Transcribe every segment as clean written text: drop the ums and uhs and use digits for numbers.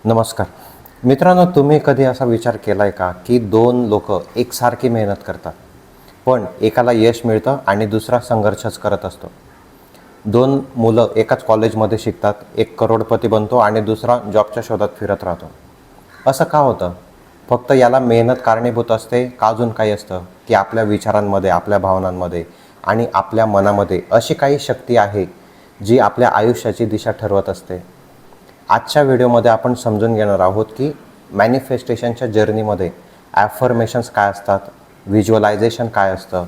नमस्कार मित्रांनो, तुम्ही कधी असा विचार केला आहे का की दोन लोक एकसारखी मेहनत करतात, पण एकाला यश मिळतं आणि दुसरा संघर्षच करत असतो. दोन मुलं एकाच कॉलेजमध्ये शिकतात, एक करोडपती बनतो आणि दुसरा जॉबच्या शोधात फिरत राहतो. असं का होतं? फक्त याला मेहनत कारणीभूत असते का अजून काही असतं की आपल्या विचारांमध्ये, आपल्या भावनांमध्ये आणि आपल्या मनामध्ये अशी काही शक्ती आहे जी आपल्या आयुष्याची दिशा ठरवत असते? आजच्या व्हिडिओमध्ये आपण समजून घेणार आहोत की मॅनिफेस्टेशनच्या जर्नीमध्ये ॲफर्मेशन्स काय असतात, व्हिज्युअलायझेशन काय असतं,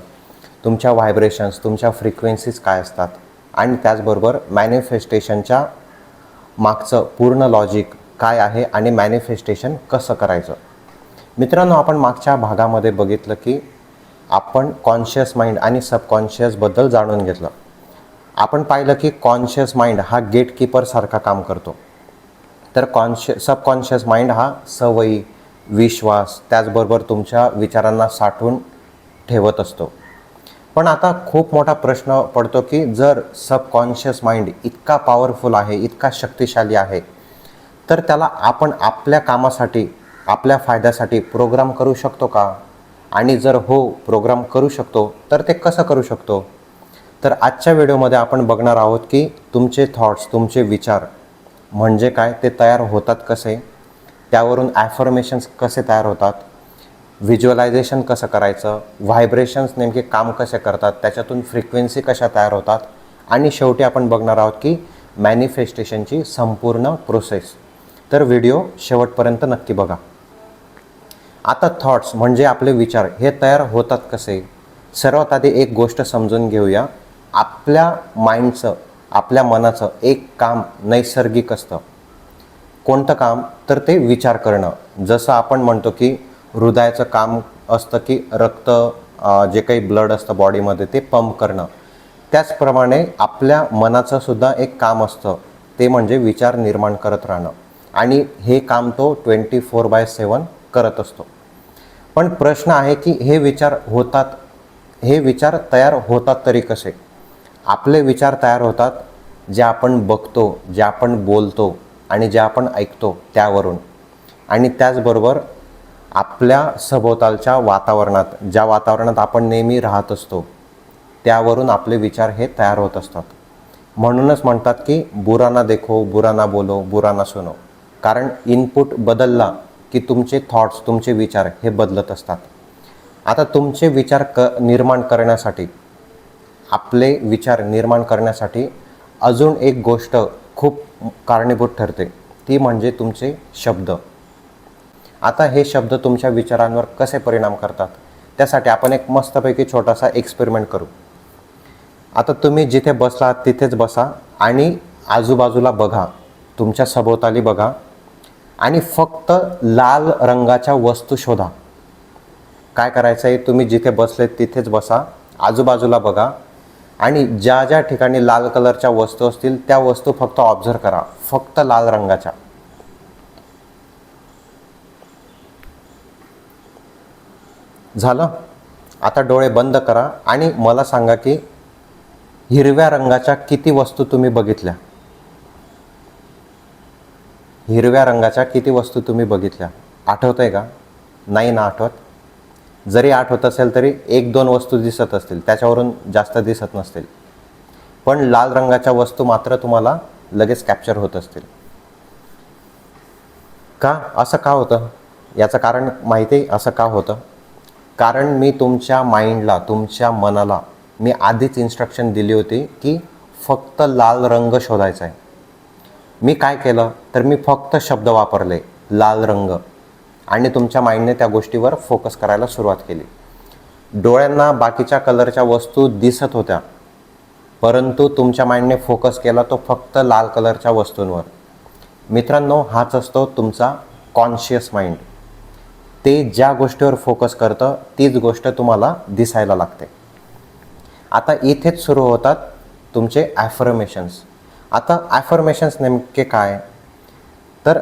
तुमच्या व्हायब्रेशन्स, तुमच्या फ्रिक्वेन्सीज काय असतात आणि त्याचबरोबर मॅनिफेस्टेशनच्या मागचं पूर्ण लॉजिक काय आहे आणि मॅनिफेस्टेशन कसं करायचं. मित्रांनो, आपण मागच्या भागामध्ये बघितलं की आपण कॉन्शियस माइंड आणि सबकॉन्शियसबद्दल जाणून घेतलं. आपण पाहिलं की कॉन्शियस माइंड हा गेटकीपरसारखा काम करतो, तर सबकॉन्शियस माइंड हा सवयी, विश्वास, त्याचबरोबर तुमच्या विचारांना साठवून ठेवत असतो. पण आता खूप मोठा प्रश्न पडतो की जर सबकॉन्शियस माइंड इतका पॉवरफुल आहे, इतका शक्तिशाली आहे, तर त्याला आपण आपल्या कामासाठी, आपल्या फायद्यासाठी प्रोग्राम करू शकतो का? आणि जर हो, प्रोग्राम करू शकतो तर ते कसं करू शकतो? तर आजच्या व्हिडिओमध्ये आपण बघणार आहोत की तुमचे थॉट्स, तुमचे विचार म्हणजे काय, ते तयार होतात कसे, त्यावरून ॲफर्मेशन्स कसे तयार होतात, व्हिज्युअलायझेशन कसं करायचं, व्हायब्रेशन्स नेमके काम कसे करतात, त्याच्यातून फ्रिक्वेन्सी कशा तयार होतात आणि शेवटी आपण बघणार आहोत की मॅनिफेस्टेशनची संपूर्ण प्रोसेस. तर व्हिडिओ शेवटपर्यंत नक्की बघा. आता थॉट्स म्हणजे आपले विचार हे तयार होतात कसे? सर्वात आधी एक गोष्ट समजून घेऊया. आपल्या माइंडचं, आपल्या मनाचं एक काम नैसर्गिक असतं. कोणतं काम? तर ते विचार करणं. जसं आपण म्हणतो की हृदयाचं काम असतं की रक्त, जे काही ब्लड असतं बॉडीमध्ये ते पंप करणं, त्याचप्रमाणे आपल्या मनाचं सुद्धा एक काम असतं, ते म्हणजे विचार निर्माण करत राहणं. आणि हे काम तो 24/7 करत असतो. पण प्रश्न आहे की हे विचार तयार होतात तरी कसे? आपले विचार तयार होतात जे आपण बघतो, जे आपण बोलतो आणि जे आपण ऐकतो त्यावरून. आणि त्याचबरोबर आपल्या सभोवतालच्या वातावरणात, ज्या वातावरणात आपण नेहमी राहत असतो त्यावरून आपले विचार हे तयार होत असतात. म्हणूनच म्हणतात की बुरा ना देखो, बुरा ना बोलो, बुरा ना सुनो. कारण इनपुट बदलला की तुमचे थॉट्स, तुमचे विचार हे बदलत असतात. आता तुमचे विचार निर्माण करण्यासाठी, आपले विचार निर्माण करण्यासाठी अजून एक गोष्ट खूप कारणीभूत ठरते, ती म्हणजे तुमचे शब्द. आता हे शब्द तुमच्या विचारांवर कसे परिणाम करतात, त्यासाठी आपण एक मस्तपैकी छोटासा एक्सपेरिमेंट करू. आता तुम्ही जिथे बसलात तिथेच बसा आणि आजूबाजूला बघा, तुमच्या सभोवताली बघा आणि फक्त लाल रंगाच्या वस्तू शोधा. काय करायचं आहे? तुम्ही जिथे बसलेत तिथेच बसा, आजूबाजूला बघा आणि ज्या ज्या ठिकाणी लाल कलरच्या वस्तू असतील त्या वस्तू फक्त ऑब्झर्व करा, फक्त लाल रंगाच्या. झालं? आता डोळे बंद करा आणि मला सांगा की हिरव्या रंगाच्या किती वस्तू तुम्ही बघितल्या? हिरव्या रंगाच्या किती वस्तू तुम्ही बघितल्या? आठवत आहे का? नाही ना आठवत? जरी आठवत असेल तरी 1-2 वस्तू दिसत असतील, त्याच्यावरून जास्त दिसत नसतील. पण लाल रंगाच्या वस्तू मात्र तुम्हाला लगेच कॅप्चर होत असतील. का? असं का होतं? याचं कारण माहिती आहे असं का होतं? कारण मी तुमच्या माइंडला, तुमच्या मनाला मी आधीच इन्स्ट्रक्शन दिली होती की फक्त लाल रंग शोधायचा आहे. मी काय केलं तर मी फक्त शब्द वापरले, लाल रंग, आणि तुमच्या माइंडने त्या गोष्टीवर फोकस करायला सुरुवात केली. डोळ्यांना बाकीच्या कलरच्या वस्तू दिसत होत्या, परंतु तुमच्या माइंडने फोकस केला तो फक्त लाल कलरच्या वस्तूंवर. मित्रांनो, हाच असतो तुमचा कॉन्शियस माइंड. ते ज्या गोष्टीवर फोकस करतं तीच गोष्ट तुम्हाला दिसायला लागते. आता इथेच सुरू होतात तुमचे ॲफर्मेशन्स. आता ॲफर्मेशन्स नेमके काय? तर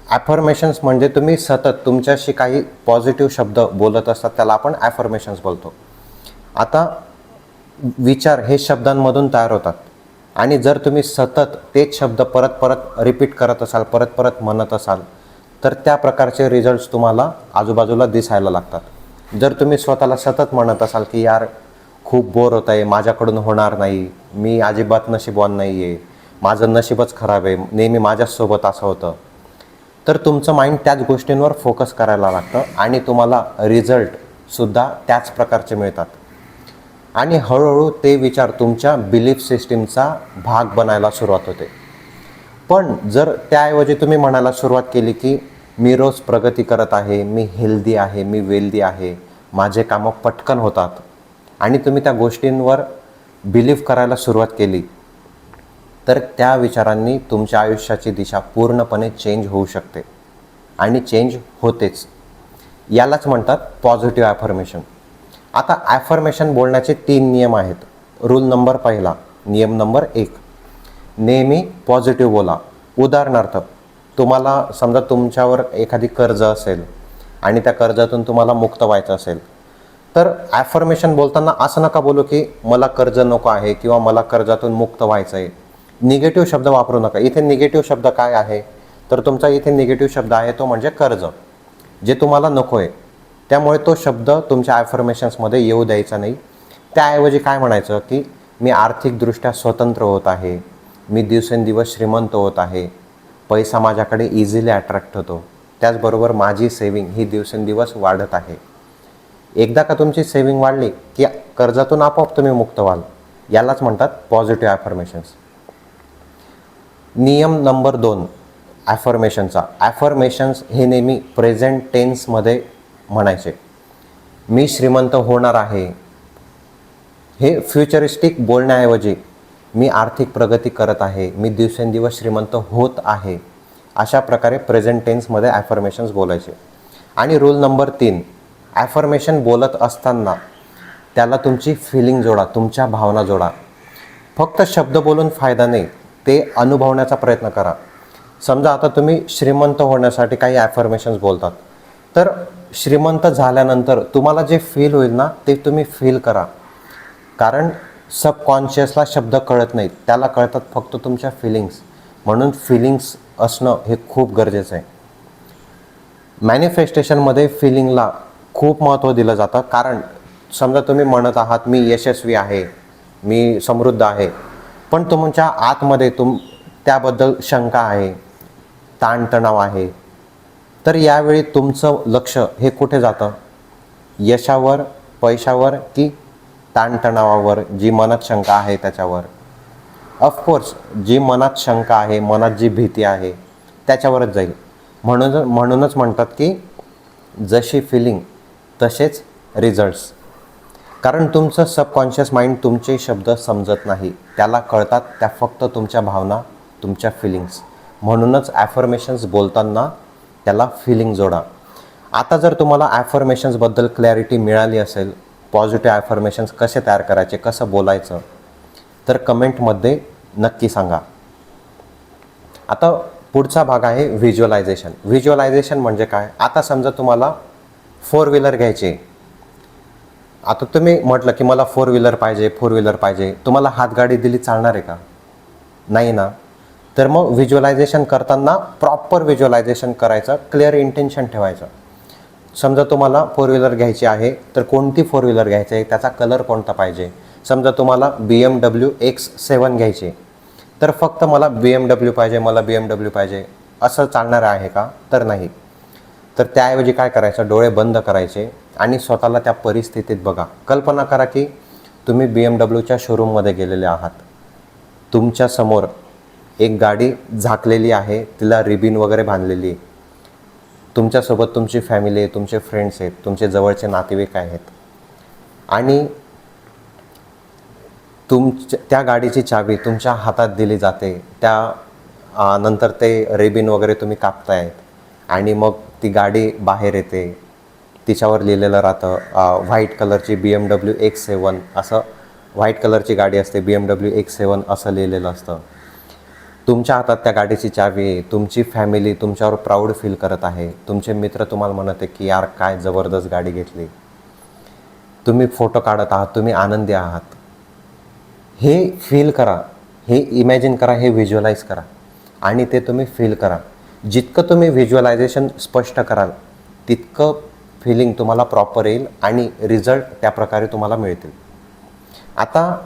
ॲफर्मेशन्स म्हणजे तुम्ही सतत तुमच्याशी काही पॉझिटिव्ह शब्द बोलत असतात, त्याला आपण ॲफर्मेशन्स बोलतो. आता विचार हे शब्दांमधून तयार होतात. आणि जर तुम्ही सतत तेच शब्द परत परत रिपीट करत असाल, परत परत म्हणत असाल, तर त्या प्रकारचे रिझल्ट्स तुम्हाला आजूबाजूला दिसायला लागतात. जर तुम्ही स्वतःला सतत म्हणत असाल की यार खूप बोर होत आहे, माझ्याकडून होणार नाही, मी अजिबात नशीबवान नाही आहे, माझं नशीबच खराब आहे, नेहमी माझ्यासोबत असं होतं, तर तुमचं माइंड त्याच गोष्टींवर फोकस करायला लागतं आणि तुम्हाला रिझल्टसुद्धा त्याच प्रकारचे मिळतात. आणि हळूहळू ते विचार तुमच्या बिलीफ सिस्टीमचा भाग बनायला सुरुवात होते. पण जर त्याऐवजी तुम्ही म्हणायला सुरुवात केली की मी रोज प्रगती करत आहे, मी हेल्दी आहे, मी वेल्दी आहे, माझे कामं पटकन होतात, आणि तुम्ही त्या गोष्टींवर बिलीव्ह करायला सुरुवात केली, तर त्या विचारांनी तुमच्या आयुष्याची दिशा पूर्णपणे चेंज होऊ शकते आणि चेंज होतेच. यालाच म्हणतात पॉझिटिव्ह ॲफर्मेशन. आता ॲफर्मेशन बोलण्याचे 3 नियम आहेत. रूल नंबर पहिला, नियम नंबर 1, नेहमी पॉझिटिव्ह बोला. उदाहरणार्थ, तुम्हाला समजा तुमच्यावर एखादी कर्ज असेल आणि त्या कर्जातून तुम्हाला मुक्त व्हायचं असेल, तर ॲफर्मेशन बोलताना असं नका बोलू की मला कर्ज नको आहे किंवा मला कर्जातून मुक्त व्हायचं आहे. निगेटिव्ह शब्द वापरू नका. इथे निगेटिव्ह शब्द काय आहे, तर तुमचा इथे निगेटिव्ह शब्द आहे तो म्हणजे कर्ज, जे तुम्हाला नको आहे. त्यामुळे तो शब्द तुमच्या ॲफर्मेशन्समध्ये येऊ द्यायचा नाही. त्याऐवजी काय म्हणायचं की मी आर्थिकदृष्ट्या स्वतंत्र होत आहे, मी दिवसेंदिवस श्रीमंत होत आहे, पैसा माझ्याकडे इझिली अट्रॅक्ट होतो, त्याचबरोबर माझी सेविंग ही दिवसेंदिवस वाढत आहे. एकदा का तुमची सेविंग वाढली की कर्जातून आपोआप तुम्ही मुक्त व्हाल. यालाच म्हणतात पॉझिटिव्ह ॲफर्मेशन्स. नियम नंबर 2 ॲफर्मेशनचा. ॲफर्मेशन्स हे नेहमी प्रेझेंट टेन्समध्ये म्हणायचे. मी श्रीमंत होणार आहे, हे फ्युचरिस्टिक बोलण्याऐवजी मी आर्थिक प्रगती करत आहे, मी दिवसेंदिवस श्रीमंत होत आहे, अशा प्रकारे प्रेझेंट टेन्समध्ये ॲफर्मेशन्स बोलायचे. आणि रूल नंबर 3, ॲफर्मेशन बोलत असताना त्याला तुमची फिलिंग जोडा, तुमच्या भावना जोडा. फक्त शब्द बोलून फायदा नाही, ते अनुभवण्याचा प्रयत्न करा. समजा आता तुम्ही श्रीमंत होण्यासाठी काही ॲफर्मेशन्स बोलतात, तर श्रीमंत झाल्यानंतर तुम्हाला जे फील होईल ना, ते तुम्ही फील करा. कारण सबकॉन्शियसला शब्द कळत नाहीत, त्याला कळतात फक्त तुमच्या फिलिंग्स. म्हणून फिलिंग्स असणं हे खूप गरजेचं आहे. मॅनिफेस्टेशनमध्ये फिलिंगला खूप महत्त्व दिलं जातं. कारण समजा तुम्ही म्हणत आहात मी यशस्वी आहे, मी समृद्ध आहे, पण तुमच्या आतमध्ये त्याबद्दल शंका आहे, ताणतणाव आहे, तर यावेळी तुमचं लक्ष हे कुठे जातं? यशावर, पैशावर की ताणतणावावर, जी मनात शंका आहे त्याच्यावर? ऑफकोर्स जी मनात शंका आहे, मनात जी भीती आहे त्याच्यावरच जाईल. म्हणूनच म्हणतात की जशी फिलिंग तसेच रिझल्ट्स. कारण तुमचं सबकॉन्शियस माइंड तुमचे शब्द समजत नाही, त्याला कळतात त्या फक्त तुमच्या भावना, तुमच्या फिलिंग्स. म्हणूनच ॲफर्मेशन्स बोलताना त्याला फिलिंग जोडा. आता जर तुम्हाला ॲफर्मेशन्सबद्दल क्लॅरिटी मिळाली असेल, पॉझिटिव्ह ॲफर्मेशन्स कसे तयार करायचे, कसं बोलायचं, तर कमेंटमध्ये नक्की सांगा. आता पुढचा भाग आहे व्हिज्युअलायझेशन. व्हिज्युअलायझेशन म्हणजे काय? आता समजा तुम्हाला 4 व्हीलर घ्यायची. आता तुम्ही म्हटलं की मला 4 व्हीलर पाहिजे, 4 व्हीलर पाहिजे. तुम्हाला हातगाडी दिली चालणार आहे का? नाही ना. तर मग व्हिज्युअलायझेशन करताना प्रॉपर व्हिज्युअलायझेशन करायचं, क्लिअर इंटेन्शन ठेवायचं. समजा तुम्हाला 4 व्हीलर घ्यायची आहे, तर कोणती 4 व्हीलर घ्यायची आहे, त्याचा कलर कोणता पाहिजे. समजा तुम्हाला BMW X7 घ्यायची, तर फक्त मला BMW पाहिजे, मला BMW पाहिजे असं चालणार आहे का? तर नाही. तर त्याऐवजी काय करायचं, डोळे बंद करायचे आणि स्वतःला त्या परिस्थितीत बघा. कल्पना करा की तुम्ही BMWच्या शोरूममध्ये गेलेले आहात. तुमच्यासमोर एक गाडी झाकलेली आहे, तिला रिबिन वगैरे बांधलेली आहे. तुमच्यासोबत तुमची फॅमिली आहे, तुमचे फ्रेंड्स आहेत, तुमचे जवळचे नातेवाईक आहेत, आणि त्या गाडीची चावी तुमच्या हातात दिली जाते. नंतर ते रिबिन वगैरे तुम्ही कापतायत आणि मग ती गाडी बाहेर येते. तिच्यावर लिहिलेलं राहतं व्हाईट कलरची BMW X7, असं व्हाईट कलरची गाडी असते, BMW X7 असं लिहिलेलं असतं. तुमच्या हातात त्या गाडीची चावी आहे. तुमची फॅमिली तुमच्यावर प्राऊड फील करत आहे. तुमचे मित्र तुम्हाला म्हणत आहे की यार काय जबरदस्त गाडी घेतली. तुम्ही फोटो काढत आहात, तुम्ही आनंदी आहात. हे फील करा, हे इमॅजिन करा, हे व्हिज्युअलाइज करा आणि ते तुम्ही फील करा. जितकं तुम्ही व्हिज्युअलायझेशन स्पष्ट कराल तितकं फिलिंग तुम्हाला प्रॉपर येईल आणि रिझल्ट त्या प्रकारे तुम्हाला मिळतील. आता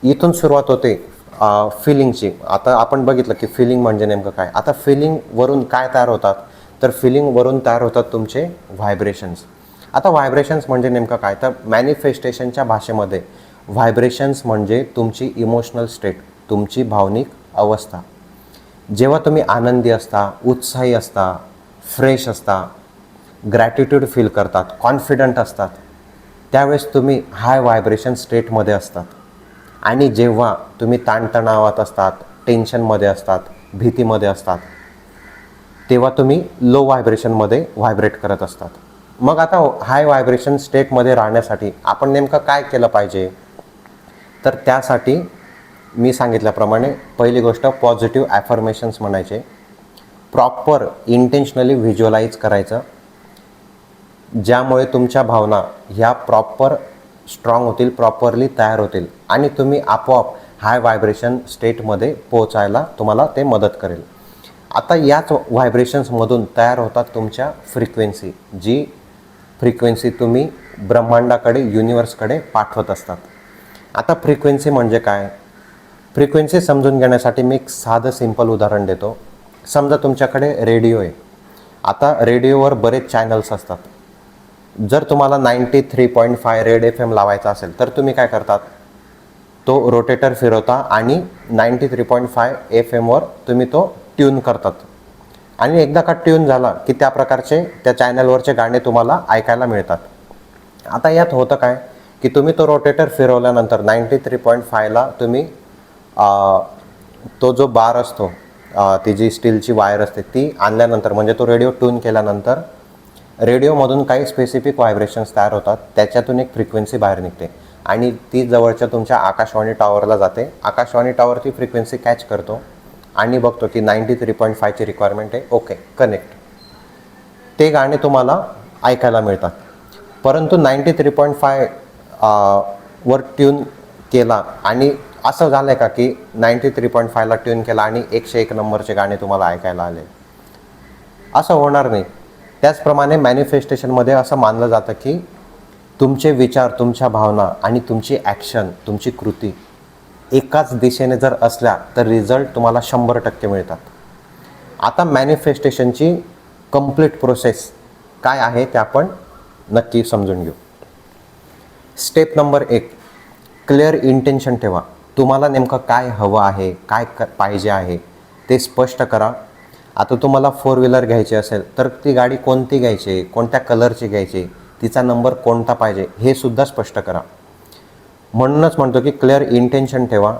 इथून सुरुवात होते फिलिंगची. आता आपण बघितलं की फिलिंग म्हणजे नेमकं काय. आता फिलिंगवरून काय तयार होतात, तर फिलिंगवरून तयार होतात तुमचे व्हायब्रेशन्स. आता व्हायब्रेशन्स म्हणजे नेमकं काय, तर मॅनिफेस्टेशनच्या भाषेमध्ये व्हायब्रेशन्स म्हणजे तुमची इमोशनल स्टेट, तुमची भावनिक अवस्था. जेव्हा तुम्ही आनंदी असता, उत्साही असता, फ्रेश असता, ग्रॅटिट्यूड फील करतात, कॉन्फिडंट असतात, त्यावेळेस तुम्ही हाय व्हायब्रेशन स्टेटमध्ये असतात. आणि जेव्हा तुम्ही ताणतणावात असतात, टेन्शनमध्ये असतात, भीतीमध्ये असतात, तेव्हा तुम्ही लो व्हायब्रेशनमध्ये व्हायब्रेट करत असतात. मग आता हाय व्हायब्रेशन स्टेटमध्ये राहण्यासाठी आपण नेमकं काय केलं पाहिजे, तर त्यासाठी मी सांगितल्याप्रमाणे पहिली गोष्ट पॉझिटिव्ह ॲफर्मेशन्स म्हणायचे, प्रॉपर इंटेन्शनली व्हिज्युअलाइज करायचं, ज्यामुळे तुमच्या भावना ह्या प्रॉपर स्ट्रॉंग होतील, प्रॉपरली तयार होतील आणि तुम्ही आपोआप हाय व्हायब्रेशन स्टेटमध्ये पोहोचायला तुम्हाला ते मदत करेल. आता याच व्हायब्रेशन्समधून तयार होतात तुमच्या फ्रिक्वेन्सी, जी फ्रिक्वेन्सी तुम्ही ब्रह्मांडाकडे, युनिवर्सकडे पाठवत असतात. आता फ्रिक्वेन्सी म्हणजे काय, फ्रिक्वेन्सी समजून घेण्यासाठी मी एक साधं सिंपल उदाहरण देतो. समजा तुमच्याकडे रेडिओ आहे. आता रेडिओवर बरेच चॅनल्स असतात. जर तुम्हाला 93.5 रेड FM लावायचा असेल तर तुम्ही काय करतात, तो रोटेटर फिरवता आणि 93.5 FMवर तुम्ही तो ट्यून करतात आणि एकदा का ट्यून झाला की त्या प्रकारचे त्या चॅनलवरचे गाणे तुम्हाला ऐकायला मिळतात. आता यात होतं काय की तुम्ही तो रोटेटर फिरवल्यानंतर 93.5ला तुम्ही तो जो बार असतो, ती जी स्टीलची वायर असते ती आणल्यानंतर, म्हणजे तो रेडिओ ट्यून केल्यानंतर रेडिओमधून काही स्पेसिफिक व्हायब्रेशन्स तयार होतात, त्याच्यातून एक फ्रिक्वेन्सी बाहेर निघते आणि ती जवळच्या तुमच्या आकाशवाणी टॉवरला जाते. आकाशवाणी टॉवर ती फ्रिक्वेन्सी कॅच करतो आणि बघतो की 93.5ची रिक्वायरमेंट आहे, ओके कनेक्ट. ते गाणे तुम्हाला ऐकायला मिळतात. परंतु 93.5 वर ट्यून केला आणि असं झालं आहे का की 93.5ला ट्यून केला आणि 101 नंबरचे गाणे तुम्हाला ऐकायला आले, असं होणार नाही. त्याचप्रमाणे मॅनिफेस्टेशनमध्ये असं मानलं जातं की तुमचे विचार, तुमच्या भावना आणि तुमची ॲक्शन, तुमची कृती एकाच दिशेने जर असल्या तर रिझल्ट तुम्हाला 100% मिळतात. आता मॅनिफेस्टेशनची कंप्लीट प्रोसेस काय आहे ते आपण नक्की समजून घेऊ. स्टेप नंबर 1, क्लिअर इंटेन्शन ठेवा. तुम्हाला नेमकं काय हवं आहे, काय पाहिजे आहे ते स्पष्ट करा. आता तुम्हाला 4 व्हीलर घ्यायची असेल तर ती गाडी कोणती घ्यायची, कोणत्या कलरची घ्यायची, तिचा नंबर कोणता पाहिजे हे सुद्धा स्पष्ट करा. म्हणूनच म्हणतो की क्लिअर इंटेन्शन ठेवा.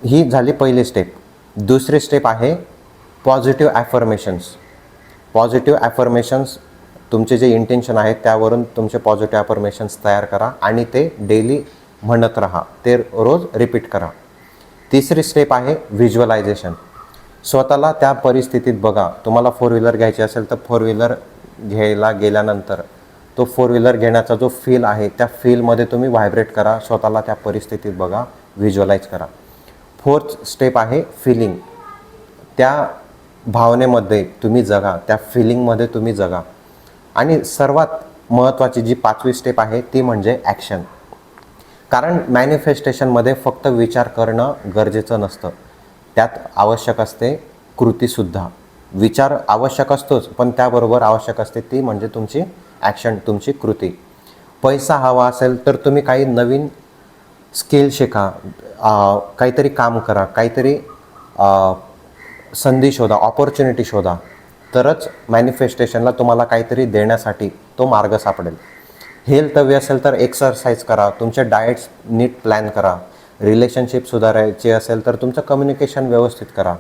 ही झाली पहिली स्टेप. दुसरी स्टेप आहे पॉझिटिव्ह ॲफर्मेशन्स. पॉझिटिव्ह ॲफर्मेशन्स, तुमचे जे इंटेन्शन आहेत त्यावरून तुमचे पॉझिटिव्ह ॲफर्मेशन्स तयार करा आणि ते डेली म्हणत राहा, ते रोज रिपीट करा. तिसरी स्टेप आहे व्हिज्युअलायझेशन. स्वतःला त्या परिस्थितीत बघा. तुम्हाला 4 व्हीलर घ्यायची असेल तर 4 व्हीलर घ्यायला गेल्यानंतर तो 4 व्हीलर घेण्याचा जो फील आहे त्या फीलमध्ये तुम्ही व्हायब्रेट करा. स्वतःला त्या परिस्थितीत बघा, व्हिज्युअलाइज करा. 4th स्टेप आहे फिलिंग. त्या भावनेमध्ये तुम्ही जगा, त्या फिलिंगमध्ये तुम्ही जगा. आणि सर्वात महत्त्वाची जी 5वी स्टेप आहे ती म्हणजे ॲक्शन. कारण मॅनिफेस्टेशनमध्ये फक्त विचार करणं गरजेचं नसतं, त्यात आवश्यक असते कृतीसुद्धा. विचार आवश्यक असतोच, पण त्याबरोबर आवश्यक असते ती म्हणजे तुमची ॲक्शन, तुमची कृती. पैसा हवा असेल तर तुम्ही काही नवीन स्किल शिका, काहीतरी काम करा, काहीतरी संधी शोधा, ऑपॉर्च्युनिटी शोधा, तरच मॅनिफेस्टेशनला तुम्हाला काहीतरी देण्यासाठी तो मार्ग सापडेल. हेल्थ हवी असेल तर एक्सरसाइज करा, तुमचे डाएट्स नीट प्लॅन करा. रिलेशनशिप सुधारायची असेल तर तुमचं कम्युनिकेशन व्यवस्थित करा.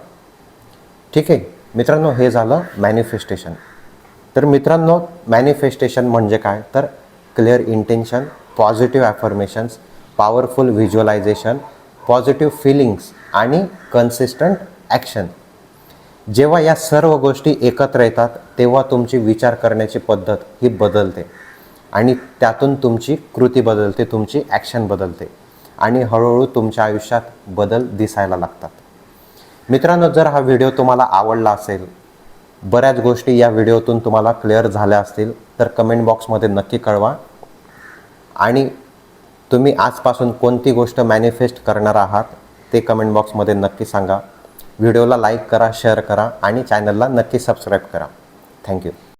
ठीक आहे मित्रांनो, हे झालं मॅनिफेस्टेशन. तर मित्रांनो, मॅनिफेस्टेशन म्हणजे काय, तर clear intention, positive affirmations, powerful visualisation, positive feelings आणि कन्सिस्टंट ॲक्शन. जेव्हा या सर्व गोष्टी एकत्र येतात तेव्हा तुमची विचार करण्याची पद्धत ही बदलते आणि त्यातून तुमची कृती बदलते, तुमची ॲक्शन बदलते. आणि हळूहळू तुमच्या आयुष्यात बदल दिसायला लागतात. मित्रांनो, जर हा व्हिडिओ तुम्हाला आवडला असेल, बऱ्याच गोष्टी या व्हिडिओतून तुम्हाला क्लिअर झाल्या असतील, तर कमेंट बॉक्समध्ये नक्की कळवा. आणि तुम्ही आजपासून कोणती गोष्ट मॅनिफेस्ट करणार आहात ते कमेंट बॉक्समध्ये नक्की सांगा. व्हिडिओला लाईक करा, शेअर करा आणि चॅनलला नक्की सबस्क्राईब करा. थँक्यू.